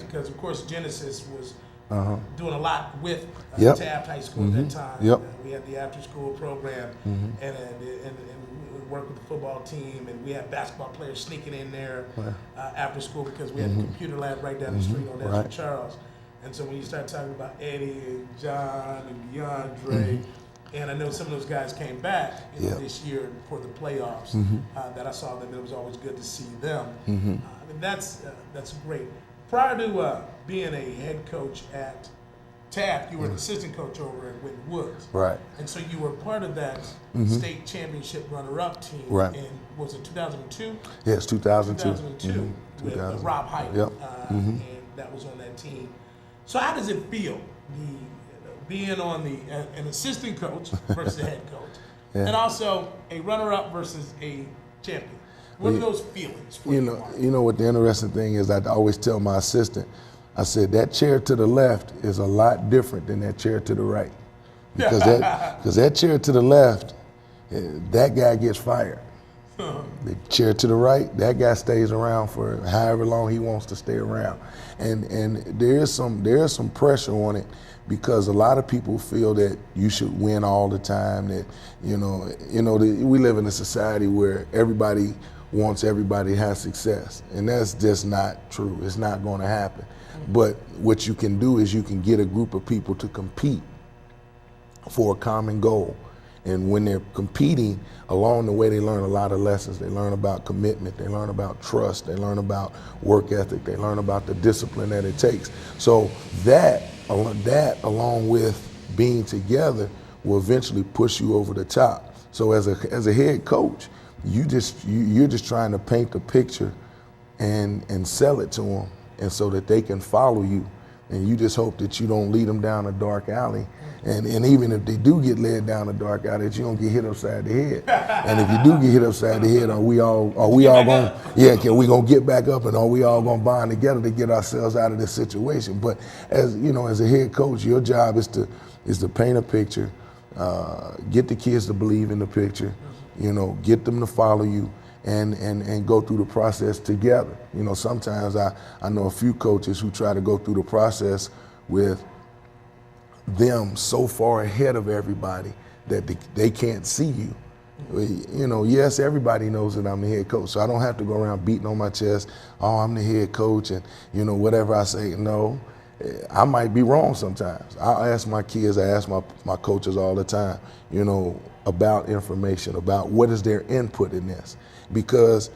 because, of course, Genesis was doing a lot with Taft High School at that time. We had the after-school program, and we worked with the football team, and we had basketball players sneaking in there after school because we had the computer lab right down the street on Desmond Charles. And so when you start talking about Eddie and John and DeAndre, and I know some of those guys came back this year for the playoffs that I saw them. It was always good to see them. I mean, that's great. Prior to being a head coach at Taft, you were an assistant coach over at Winton Woods. Right. And so you were part of that state championship runner-up team in, was it 2002? Yes, 2002. 2002 with Rob Hyde. And that was on that team. So how does it feel, being on an assistant coach versus a head coach, and also a runner-up versus a champion? What are those feelings for you? You know what the interesting thing is, I always tell my assistant, I said, that chair to the left is a lot different than that chair to the right. Because that chair to the left, that guy gets fired. The chair to the right, that guy stays around for however long he wants to stay around. And there is some pressure on it, because a lot of people feel that you should win all the time, that we live in a society where everybody wants everybody to have success, and that's just not true. It's not going to happen. But what you can do is you can get a group of people to compete for a common goal. And when they're competing, along the way they learn a lot of lessons. They learn about commitment, they learn about trust, they learn about work ethic, they learn about the discipline that it takes. So that along with being together will eventually push you over the top. So as a head coach, you're just trying to paint the picture and sell it to them, and so that they can follow you. And you just hope that you don't lead them down a dark alley. And even if they do get led down a dark alley, that you don't get hit upside the head. And if you do get hit upside the head, are we all gonna get back up, and are we all gonna bond together to get ourselves out of this situation? But as a head coach, your job is to paint a picture, get the kids to believe in the picture, get them to follow you, and go through the process together. Sometimes I know a few coaches who try to go through the process with them so far ahead of everybody that they can't see you. Yes, everybody knows that I'm the head coach, so I don't have to go around beating on my chest, oh, I'm the head coach, and whatever I say. No, I might be wrong sometimes. I ask my kids, I ask my coaches all the time, about information, about what is their input in this. Because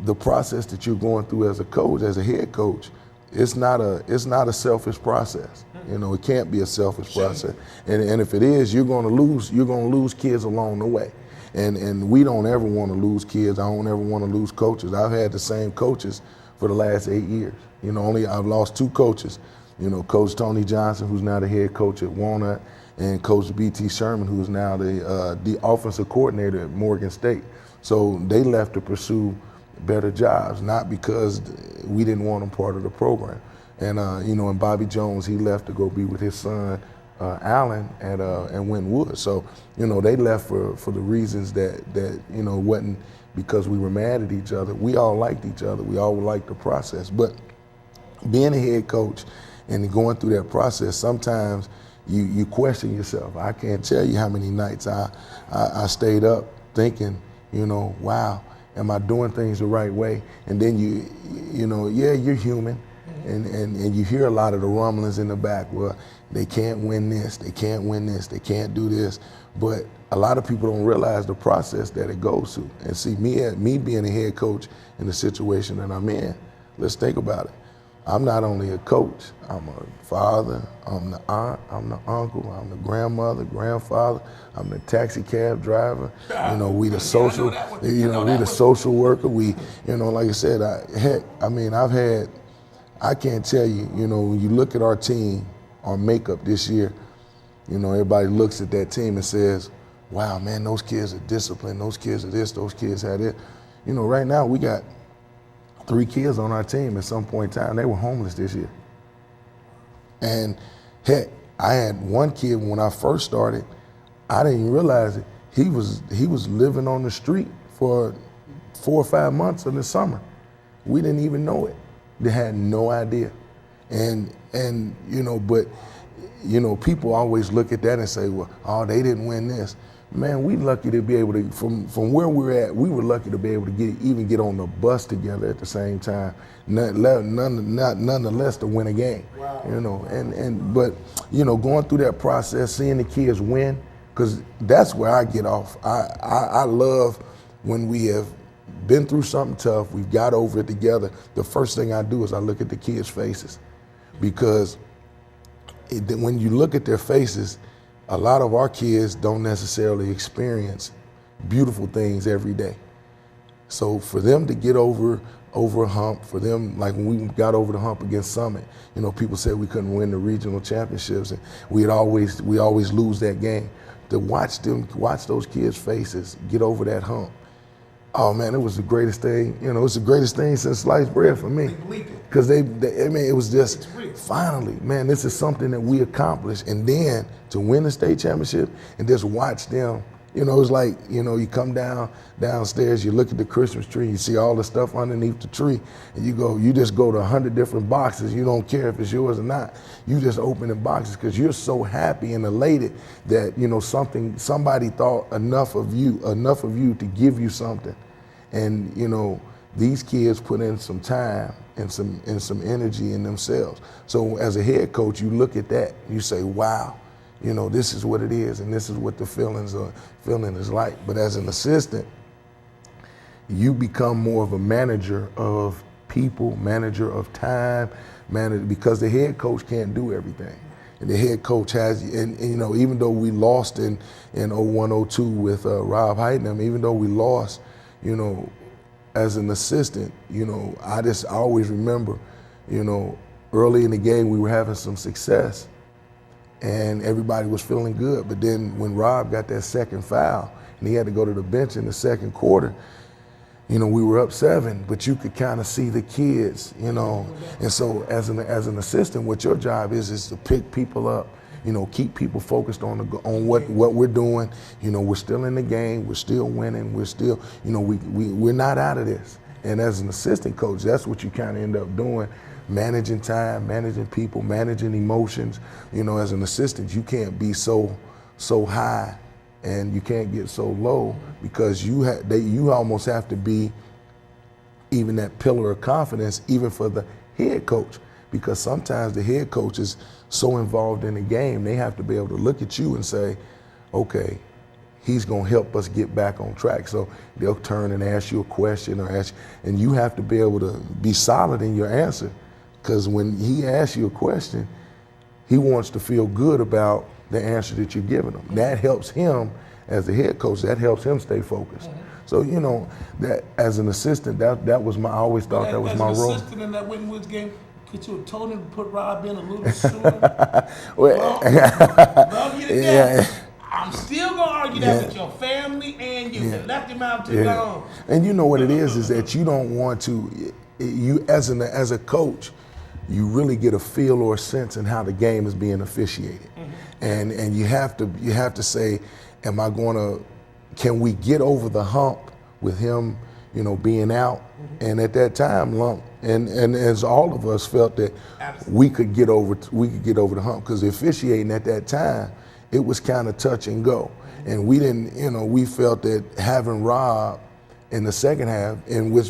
the process that you're going through as a coach, as a head coach, it's not a selfish process. It can't be a selfish process. And if it is, you're gonna lose kids along the way. And we don't ever want to lose kids. I don't ever want to lose coaches. I've had the same coaches for the last 8 years. I've lost 2 coaches. Coach Tony Johnson, who's now the head coach at Walnut, and Coach B.T. Sherman, who is now the offensive coordinator at Morgan State. So they left to pursue better jobs, not because we didn't want them part of the program. And and Bobby Jones, he left to go be with his son Allen at Winton Woods. So they left for the reasons that wasn't because we were mad at each other. We all liked each other. We all liked the process. But being a head coach and going through that process, sometimes you question yourself. I can't tell you how many nights I stayed up thinking, wow, am I doing things the right way? And then you're human, and you hear a lot of the rumblings in the back. Well, they can't win this, they can't win this, they can't do this. But a lot of people don't realize the process that it goes through. And see, me being a head coach in the situation that I'm in, let's think about it. I'm not only a coach, I'm a father, I'm the aunt, I'm the uncle, I'm the grandmother, grandfather, I'm the taxi cab driver. We the social, we the social worker. We, like I said, I can't tell you, when you look at our team, our makeup this year, everybody looks at that team and says, wow, man, those kids are disciplined, those kids are this, those kids had it. Right now we got 3 kids on our team at some point in time. They were homeless this year. And heck, I had one kid when I first started, I didn't even realize it. He was living on the street for 4 or 5 months in the summer. We didn't even know it. They had no idea. And you know, but you know, people always look at that and say, well, oh, they didn't win this. Man, we lucky to be able to, from where we're at, we were lucky to be able to even get on the bus together at the same time, nonetheless to win a game. Wow. You know, but you know, going through that process, seeing the kids win, because that's where I get off. I love when we have been through something tough, we've got over it together. The first thing I do is I look at the kids' faces, because when you look at their faces, a lot of our kids don't necessarily experience beautiful things every day. So for them to get over a hump, for them, like when we got over the hump against Summit, you know, people said we couldn't win the regional championships and we always lose that game. To watch those kids' faces get over that hump, oh man, it was the greatest thing. You know, it's the greatest thing since sliced bread for me. Because I mean, it was just finally, man, this is something that we accomplished. And then to win the state championship and just watch them, you know, it's like, you know, you come downstairs, you look at the Christmas tree, you see all the stuff underneath the tree, and you just go to 100 different boxes. You don't care if it's yours or not. You just open the boxes because you're so happy and elated that, you know, somebody thought enough of you to give you something. And, you know, these kids put in some time and some energy in themselves. So as a head coach, you look at that, you say, wow, you know, this is what it is, and this is what the feeling is like. But as an assistant, you become more of a manager of people, manager of time, because the head coach can't do everything. And the head coach has, and you know, even though we lost in 01-02 with Rob Heitnam, even though we lost, you know, as an assistant, you know, I always remember, you know, early in the game we were having some success and everybody was feeling good. But then when Rob got that second foul and he had to go to the bench in the second quarter, you know, we were up 7, but you could kind of see the kids, you know. And so as an assistant, what your job is to pick people up, you know, keep people focused on what we're doing. You know, we're still in the game, we're still winning, we're still, you know, we're not out of this. And as an assistant coach, that's what you kind of end up doing, managing time, managing people, managing emotions. You know, as an assistant, you can't be so high and you can't get so low, because you almost have to be even that pillar of confidence even for the head coach, because sometimes the head coach is so involved in the game, they have to be able to look at you and say, okay, he's going to help us get back on track. So they'll turn and ask you a question and you have to be able to be solid in your answer, because when he asks you a question, he wants to feel good about the answer that you're giving him. That helps him as the head coach, that helps him stay focused. So, you know, that as an assistant, that was I always thought that was my role. As an assistant in that Whitten Woods game, could you have told him to put Rob in a little sooner? Love you to death. I'm still going to argue that with your family and you. Left him out too long. And you know what it is that you don't want to, you as a coach, you really get a feel or a sense in how the game is being officiated. And you have to say, can we get over the hump with him, you know, being out? And at that time, and as all of us felt that we could get over the hump, because the officiating at that time, it was kind of touch and go. And we didn't, you know, we felt that having Rob in the second half, in which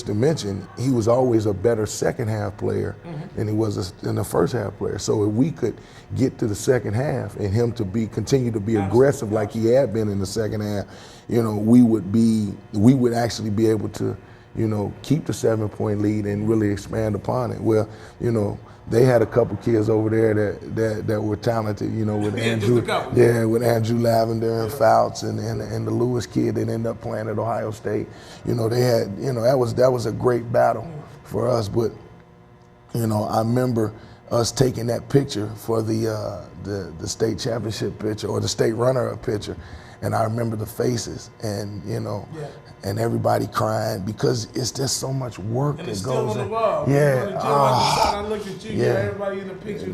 dimension, he was always a better second half player than he was in the first half player. So if we could get to the second half and him to continue to be aggressive like he had been in the second half, you know, we would actually be able to, you know, keep the 7-point lead and really expand upon it. Well, you know, they had a couple kids over there that were talented, you know, with Andrew Lavender and Fouts and the Lewis kid that ended up playing at Ohio State. You know, they had, you know, that was a great battle for us. But, you know, I remember us taking that picture for the state championship picture or the state runner-up picture. And I remember the faces and, you know, and everybody crying, because it's just so much work that goes on the wall. I looked at you, everybody in the picture.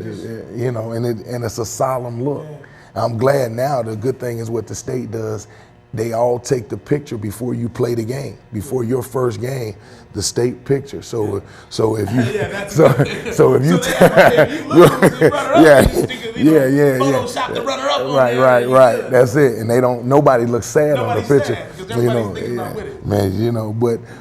You know, and it's a solemn look. I'm glad now. The good thing is what the state does, they all take the picture before you play the game, before your first game, the state picture. So if you Photoshop the runner up. Right. That's it. And nobody looks sad on the picture. Man,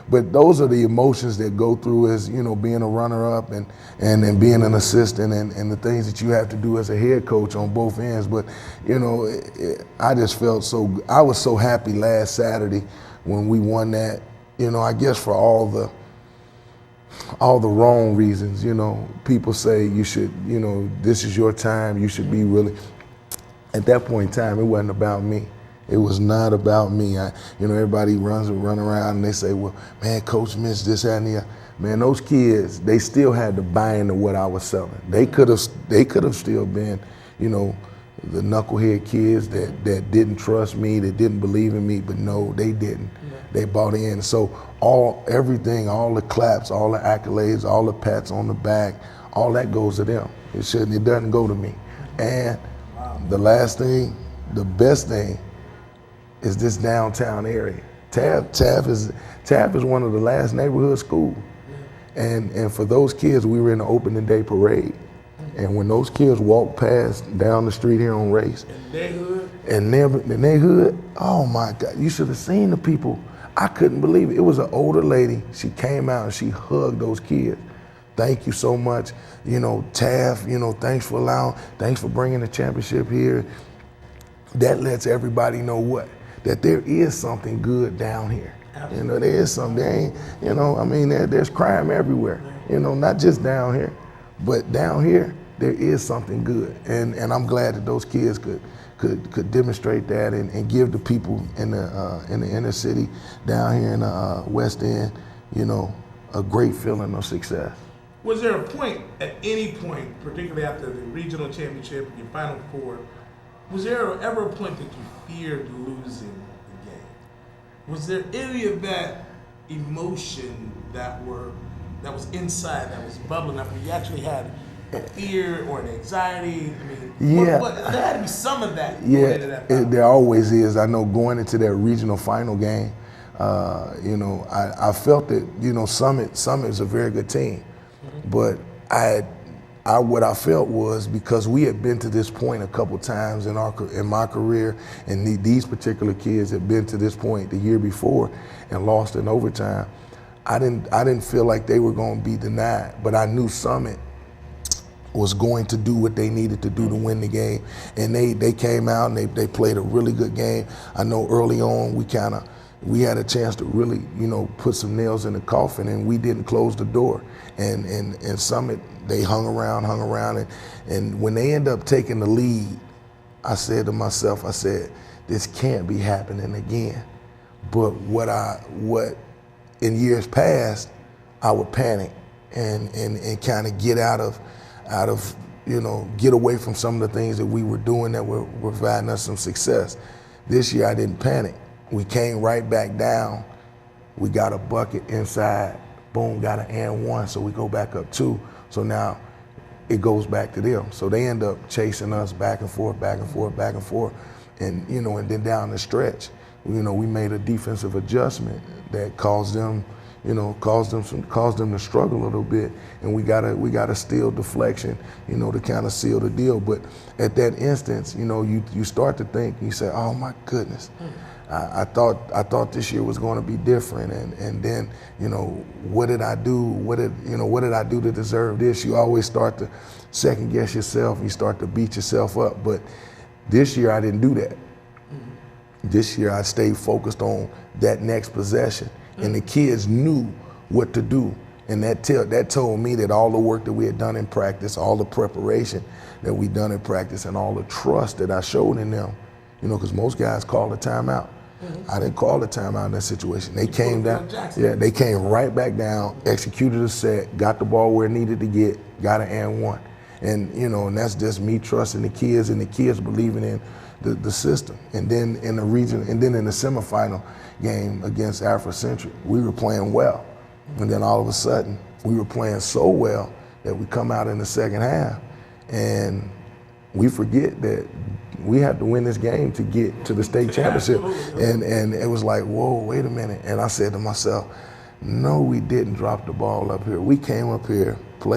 but those are the emotions that go through as, being a runner up and being an assistant and the things that you have to do as a head coach on both ends. But, I just felt I was so happy last Saturday when we won that, I guess for all the wrong reasons. People say you should, this is your time, you should be really. At that point in time, it wasn't about me. It was not about me. Everybody run around and they say, well, man, Coach missed this, that, and the other. Man, those kids, they still had to buy into what I was selling. They could have still been, the knucklehead kids that didn't trust me, that didn't believe in me, but no, they didn't. Yeah. They bought in. So everything, all the claps, all the accolades, all the pats on the back, all that goes to them. It doesn't go to me. And the last thing, the best thing, is this downtown area. Taft is one of the last neighborhood schools. And for those kids, we were in the opening day parade. And when those kids walked past down the street here on Race, in their hood, oh my God, you should have seen the people. I couldn't believe it. It was an older lady. She came out and she hugged those kids. Thank you so much. Taft, thanks for bringing the championship here. That lets everybody know that there is something good down here. Absolutely. There is something. There's crime everywhere. Not just down here, but down here there is something good. And I'm glad that those kids could demonstrate that and give the people in the inner city down here in the West End, a great feeling of success. Was there a point, at any point, particularly after the regional championship, your Final Four, was there ever a point that you feared losing the game? Was there any of that emotion that was inside, that was bubbling up, where you actually had a fear or an anxiety? There had to be some of that. There always is. I know going into that regional final game, I felt that, Summit is a very good team, but what I felt was, because we had been to this point a couple times in my career, and these particular kids had been to this point the year before and lost in overtime, I didn't feel like they were going to be denied, but I knew Summit was going to do what they needed to do to win the game, and they came out and they played a really good game. I know early on we had a chance to really put some nails in the coffin, and we didn't close the door. And Summit, they hung around, and when they end up taking the lead, I said to myself, this can't be happening again. But what in years past, I would panic and kind of get out of get away from some of the things that we were doing that were providing us some success. This year I didn't panic. We came right back down. We got a bucket inside. Boom, got an and one, so we go back up 2. So now it goes back to them. So they end up chasing us back and forth. And and then down the stretch, we made a defensive adjustment that caused them to struggle a little bit, and we got a steal deflection, to kind of seal the deal. But at that instance, you start to think, you say, oh my goodness, I thought this year was going to be different, and then what did I do? What did I do to deserve this? You always start to second guess yourself. You start to beat yourself up. But this year I didn't do that. This year I stayed focused on that next possession. And the kids knew what to do. And that told me that all the work that we had done in practice, all the preparation that we done in practice, and all the trust that I showed in them, because most guys call the timeout. I didn't call the timeout in that situation. They came down. Yeah, they came right back down, executed a set, got the ball where it needed to get, got an and one. And, and that's just me trusting the kids and the kids believing in the system. And then in the region, and then in the semifinal game against Afrocentric, we were playing well. And then all of a sudden, we were playing so well that we come out in the second half and, we forget that we have to win this game to get to the state championship. And it was like, whoa, wait a minute. And I said to myself, no, we didn't drop the ball up here. We came up here, played